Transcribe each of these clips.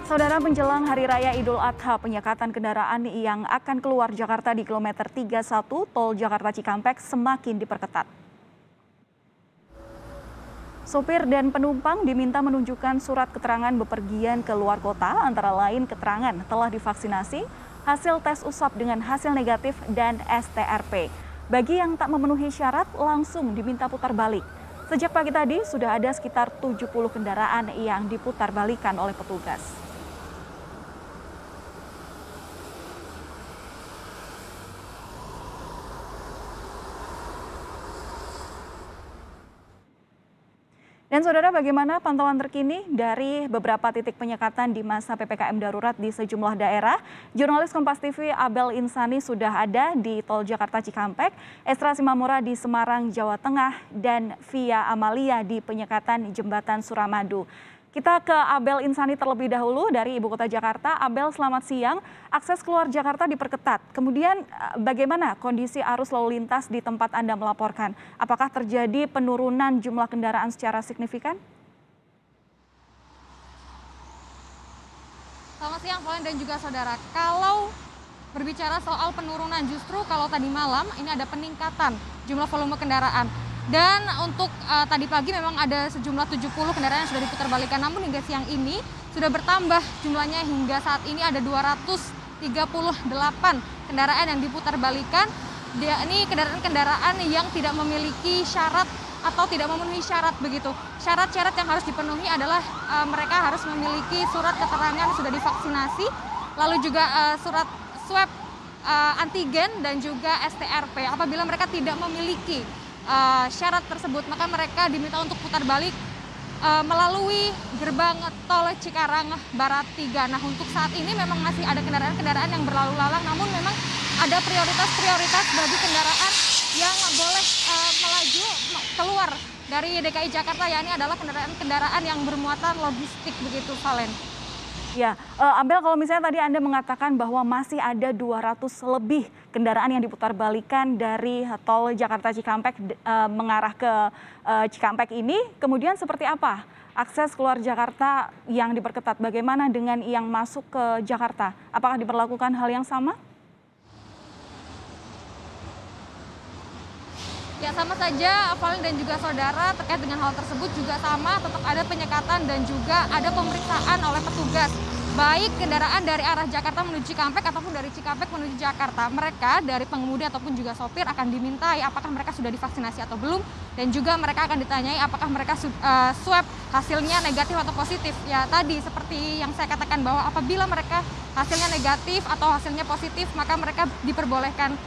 Saudara, menjelang Hari Raya Idul Adha, penyekatan kendaraan yang akan keluar Jakarta di kilometer 31 Tol Jakarta Cikampek semakin diperketat. Sopir dan penumpang diminta menunjukkan surat keterangan bepergian ke luar kota, antara lain keterangan telah divaksinasi, hasil tes usap dengan hasil negatif, dan STRP. Bagi yang tak memenuhi syarat, langsung diminta putar balik. Sejak pagi tadi, sudah ada sekitar 70 kendaraan yang diputar balikan oleh petugas. Dan saudara, bagaimana pantauan terkini dari beberapa titik penyekatan di masa PPKM darurat di sejumlah daerah? Jurnalis Kompas TV Abel Insani sudah ada di Tol Jakarta Cikampek, Estra Simamora di Semarang, Jawa Tengah, dan Via Amalia di penyekatan Jembatan Suramadu. Kita ke Abel Insani terlebih dahulu dari Ibu Kota Jakarta. Abel, selamat siang. Akses keluar Jakarta diperketat. Kemudian bagaimana kondisi arus lalu lintas di tempat Anda melaporkan? Apakah terjadi penurunan jumlah kendaraan secara signifikan? Selamat siang, Valen dan juga saudara. Kalau berbicara soal penurunan, justru kalau tadi malam ini ada peningkatan jumlah volume kendaraan. Dan untuk tadi pagi memang ada sejumlah 70 kendaraan yang sudah diputar balikan. Namun hingga siang ini sudah bertambah jumlahnya, hingga saat ini ada 238 kendaraan yang diputar balikan. Ini kendaraan-kendaraan yang tidak memiliki syarat atau tidak memenuhi syarat begitu. Syarat-syarat yang harus dipenuhi adalah mereka harus memiliki surat keterangan sudah divaksinasi, lalu juga surat swab antigen dan juga STRP. Apabila mereka tidak memiliki syarat tersebut, maka mereka diminta untuk putar balik melalui gerbang tol Cikarang Barat 3. Nah, untuk saat ini memang masih ada kendaraan-kendaraan yang berlalu lalang, namun memang ada prioritas bagi kendaraan yang boleh melaju keluar dari DKI Jakarta, yakni adalah kendaraan-kendaraan yang bermuatan logistik begitu, Valen. Ya, Abel, kalau misalnya tadi Anda mengatakan bahwa masih ada 200 lebih kendaraan yang diputar balikan dari Tol Jakarta Cikampek mengarah ke Cikampek ini, kemudian seperti apa akses keluar Jakarta yang diperketat? Bagaimana dengan yang masuk ke Jakarta? Apakah diperlakukan hal yang sama? Ya, sama saja, Valen dan juga saudara, terkait dengan hal tersebut juga sama, tetap ada penyekatan dan juga ada pemeriksaan oleh petugas. Baik kendaraan dari arah Jakarta menuju Cikampek ataupun dari Cikampek menuju Jakarta. Mereka dari pengemudi ataupun juga sopir akan dimintai apakah mereka sudah divaksinasi atau belum. Dan juga mereka akan ditanyai apakah mereka swab hasilnya negatif atau positif. Ya, tadi seperti yang saya katakan bahwa apabila mereka hasilnya negatif atau hasilnya positif, maka mereka diperbolehkan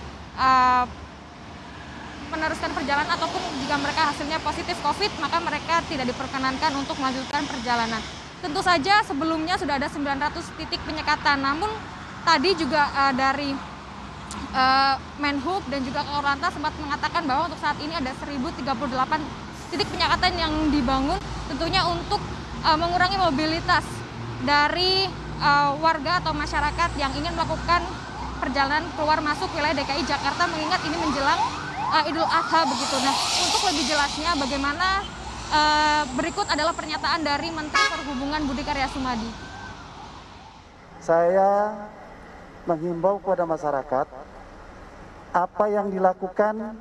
meneruskan perjalanan, ataupun jika mereka hasilnya positif COVID, maka mereka tidak diperkenankan untuk melanjutkan perjalanan. Tentu saja sebelumnya sudah ada 900 titik penyekatan, namun tadi juga dari Menhub dan juga Korlantas sempat mengatakan bahwa untuk saat ini ada 1038 titik penyekatan yang dibangun, tentunya untuk mengurangi mobilitas dari warga atau masyarakat yang ingin melakukan perjalanan keluar masuk wilayah DKI Jakarta, mengingat ini menjelang Idul Adha begitu. Nah, untuk lebih jelasnya bagaimana, berikut adalah pernyataan dari Menteri Perhubungan Budi Karya Sumadi. Saya menghimbau kepada masyarakat, apa yang dilakukan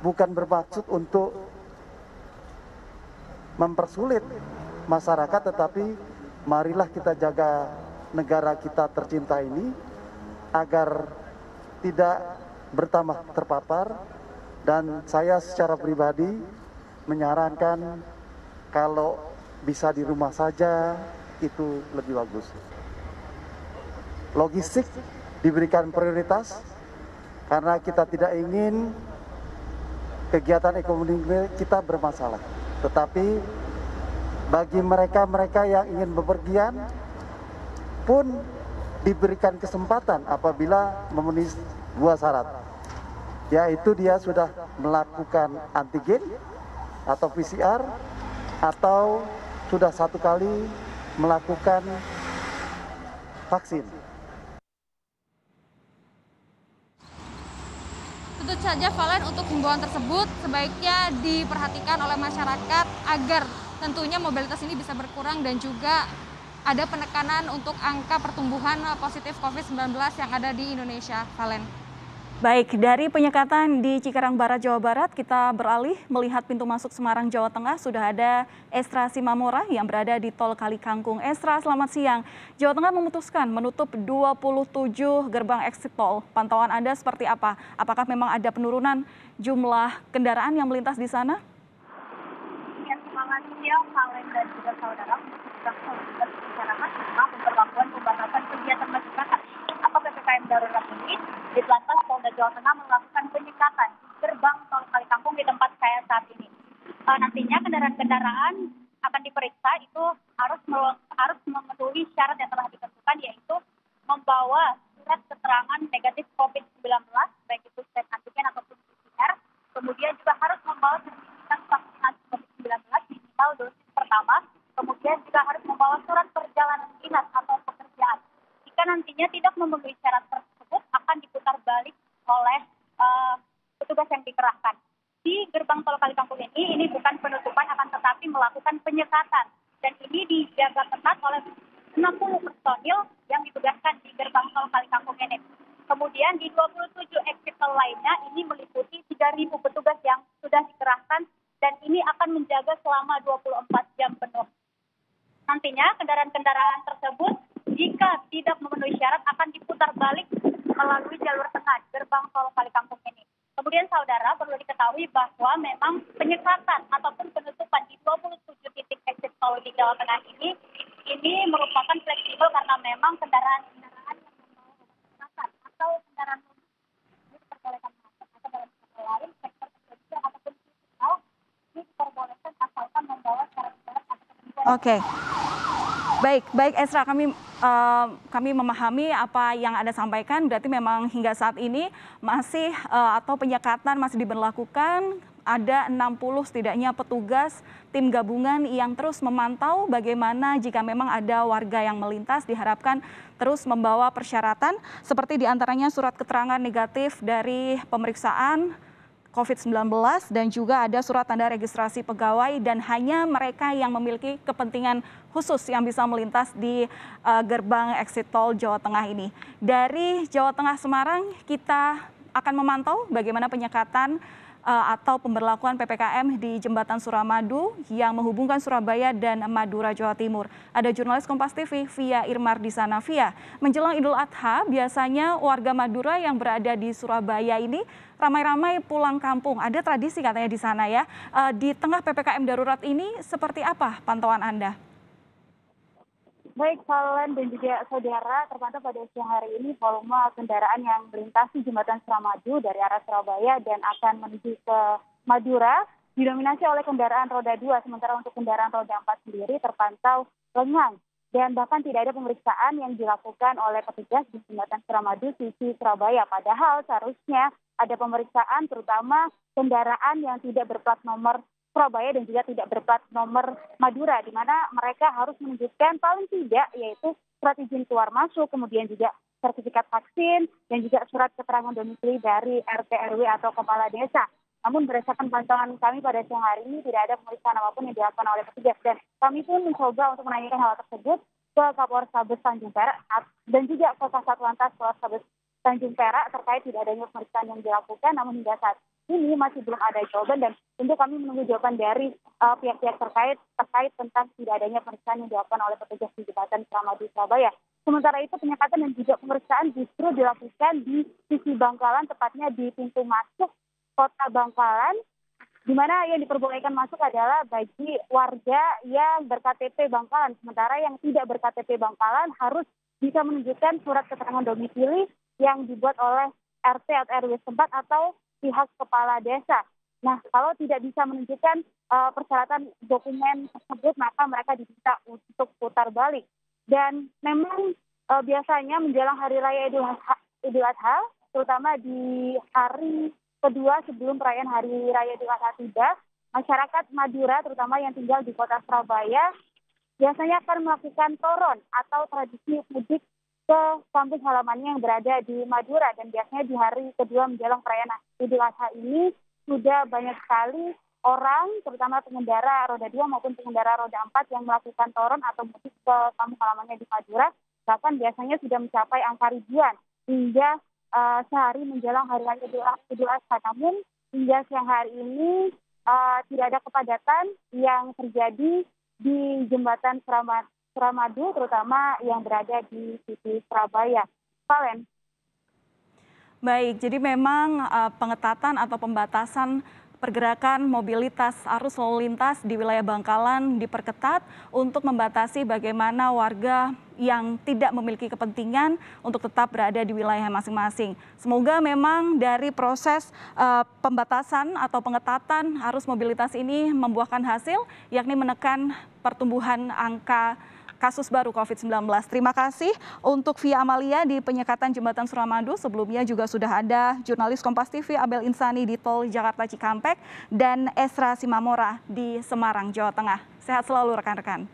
bukan bermaksud untuk mempersulit masyarakat, tetapi marilah kita jaga negara kita tercinta ini agar tidak bertambah terpapar. Dan saya secara pribadi menyarankan kalau bisa di rumah saja itu lebih bagus. Logistik diberikan prioritas karena kita tidak ingin kegiatan ekonomi kita bermasalah. Tetapi bagi mereka-mereka yang ingin bepergian pun diberikan kesempatan apabila memenuhi dua syarat, yaitu dia sudah melakukan antigen atau PCR atau sudah satu kali melakukan vaksin. Tentu saja, Valen, untuk himbauan tersebut sebaiknya diperhatikan oleh masyarakat agar tentunya mobilitas ini bisa berkurang dan juga ada penekanan untuk angka pertumbuhan positif COVID-19 yang ada di Indonesia, Valen. Baik, dari penyekatan di Cikarang Barat, Jawa Barat, kita beralih melihat pintu masuk Semarang, Jawa Tengah. Sudah ada Estra Simamora yang berada di Tol Kali Kangkung. Estra, selamat siang. Jawa Tengah memutuskan menutup 27 gerbang exit tol. Pantauan Anda seperti apa? Apakah memang ada penurunan jumlah kendaraan yang melintas di sana? Ya, selamat siang, Valen dan juga saudara. Sudah masyarakat tentang pemberlakuan pembatasan kegiatan masyarakat atau PPKM darurat ini di Telantas Polda Jawa Tengah melakukan penyekatan gerbang tol Kali Kangkung di tempat saya saat ini. Nantinya kendaraan-kendaraan akan diperiksa itu harus memenuhi syarat yang telah ditentukan, yaitu membawa surat keterangan negatif COVID-19 baik itu swab antigen ataupun PCR. Kemudian juga harus membawa sertifikat vaksinasi COVID-19 minimal dosis pertama. Kemudian juga harus membawa surat perjalanan dinas atau pekerjaan. Jika nantinya tidak memenuhi syarat tersebut, akan diputar balik oleh petugas yang dikerahkan. Di gerbang tol Kali Kangkung ini bukan penutupan, akan tetapi melakukan penyekatan. Dan ini dijaga ketat oleh 60 personil yang ditugaskan di gerbang tol Kali Kangkung ini. Kemudian di 27 exit tol lainnya ini meliputi 3.000 petugas yang sudah dikerahkan dan ini akan menjaga selama 24 jam penuh. Nantinya kendaraan-kendaraan tersebut jika tidak memenuhi syarat akan diputar balik melalui jalur tengah gerbang tol Kali Kangkung ini. Kemudian saudara perlu diketahui bahwa memang penyekatan ataupun penutupan di 27 titik exit tol di Jawa Tengah ini merupakan fleksibel karena memang kendaraan-kendaraan yang membawa obat atau kendaraan umum diperbolehkan masuk atau dalam sektor lain sektor tertentu ataupun fisikal ini diperbolehkan asalkan membawa syarat-syarat atau ketentuan. Oke. Baik Esra, kami memahami apa yang Anda sampaikan. Berarti memang hingga saat ini masih atau penyekatan masih diberlakukan. Ada 60 setidaknya petugas tim gabungan yang terus memantau bagaimana jika memang ada warga yang melintas, diharapkan terus membawa persyaratan seperti diantaranya surat keterangan negatif dari pemeriksaan COVID-19 dan juga ada surat tanda registrasi pegawai dan hanya mereka yang memiliki kepentingan khusus yang bisa melintas di gerbang exit tol Jawa Tengah ini. Dari Jawa Tengah Semarang kita akan memantau bagaimana penyekatan atau pemberlakuan PPKM di Jembatan Suramadu yang menghubungkan Surabaya dan Madura, Jawa Timur. Ada jurnalis Kompas TV, Via Irmar di sana. Via, menjelang Idul Adha, biasanya warga Madura yang berada di Surabaya ini ramai-ramai pulang kampung. Ada tradisi katanya di sana ya. Di tengah PPKM darurat ini, seperti apa pantauan Anda? Baik, Valen dan juga saudara, terpantau pada siang hari ini volume kendaraan yang melintasi Jembatan Suramadu dari arah Surabaya dan akan menuju ke Madura didominasi oleh kendaraan roda 2, sementara untuk kendaraan roda 4 sendiri terpantau lengang. Dan bahkan tidak ada pemeriksaan yang dilakukan oleh petugas di Jembatan Suramadu sisi Surabaya. Padahal seharusnya ada pemeriksaan terutama kendaraan yang tidak berplat nomor Surabaya dan juga tidak berplat nomor Madura, di mana mereka harus menunjukkan paling tidak yaitu surat izin keluar masuk, kemudian juga sertifikat vaksin dan juga surat keterangan domisili dari RT RW atau kepala desa. Namun berdasarkan pantauan kami pada siang hari ini tidak ada pemeriksaan apapun yang dilakukan oleh petugas dan kami pun mencoba untuk menanyakan hal tersebut ke Kapolrestabes Tanjung Perak dan juga ke Kasatlantas Polrestabes Tanjung Perak terkait tidak adanya pemeriksaan yang dilakukan, namun hingga saat ini masih belum ada jawaban dan tentu kami menunggu jawaban dari pihak-pihak terkait tentang tidak adanya pemeriksaan yang dilakukan oleh petugas di Jembatan Suramadu Surabaya. Sementara itu penyekatan dan juga pemeriksaan justru dilakukan di sisi Bangkalan, tepatnya di pintu masuk kota Bangkalan, di mana yang diperbolehkan masuk adalah bagi warga yang berKTP Bangkalan. Sementara yang tidak berKTP Bangkalan harus bisa menunjukkan surat keterangan domisili yang dibuat oleh RT atau RW setempat atau pihak kepala desa. Nah, kalau tidak bisa menunjukkan persyaratan dokumen tersebut, maka mereka diminta untuk putar balik. Dan memang biasanya menjelang Hari Raya Idul Adha, terutama di hari kedua sebelum perayaan Hari Raya Idul Adha tiba, masyarakat Madura, terutama yang tinggal di kota Surabaya, biasanya akan melakukan toron atau tradisi mudik ke kampung halamannya yang berada di Madura. Dan biasanya di hari kedua menjelang perayaan Idul Adha ini sudah banyak sekali orang, terutama pengendara roda 2 maupun pengendara roda 4 yang melakukan toron atau mudik ke kampung halamannya di Madura, bahkan biasanya sudah mencapai angka ribuan hingga sehari menjelang hari raya Idul Adha. Namun hingga siang hari ini tidak ada kepadatan yang terjadi di jembatan Suramadu, terutama yang berada di sisi Surabaya. Valen. Baik, jadi memang pengetatan atau pembatasan pergerakan mobilitas arus lalu lintas di wilayah Bangkalan diperketat untuk membatasi bagaimana warga yang tidak memiliki kepentingan untuk tetap berada di wilayah masing-masing. Semoga memang dari proses pembatasan atau pengetatan arus mobilitas ini membuahkan hasil, yakni menekan pertumbuhan angka kasus baru COVID-19. Terima kasih untuk Via Amalia di penyekatan Jembatan Suramadu. Sebelumnya juga sudah ada jurnalis Kompas TV Abel Insani di Tol Jakarta Cikampek dan Esra Simamora di Semarang, Jawa Tengah. Sehat selalu rekan-rekan.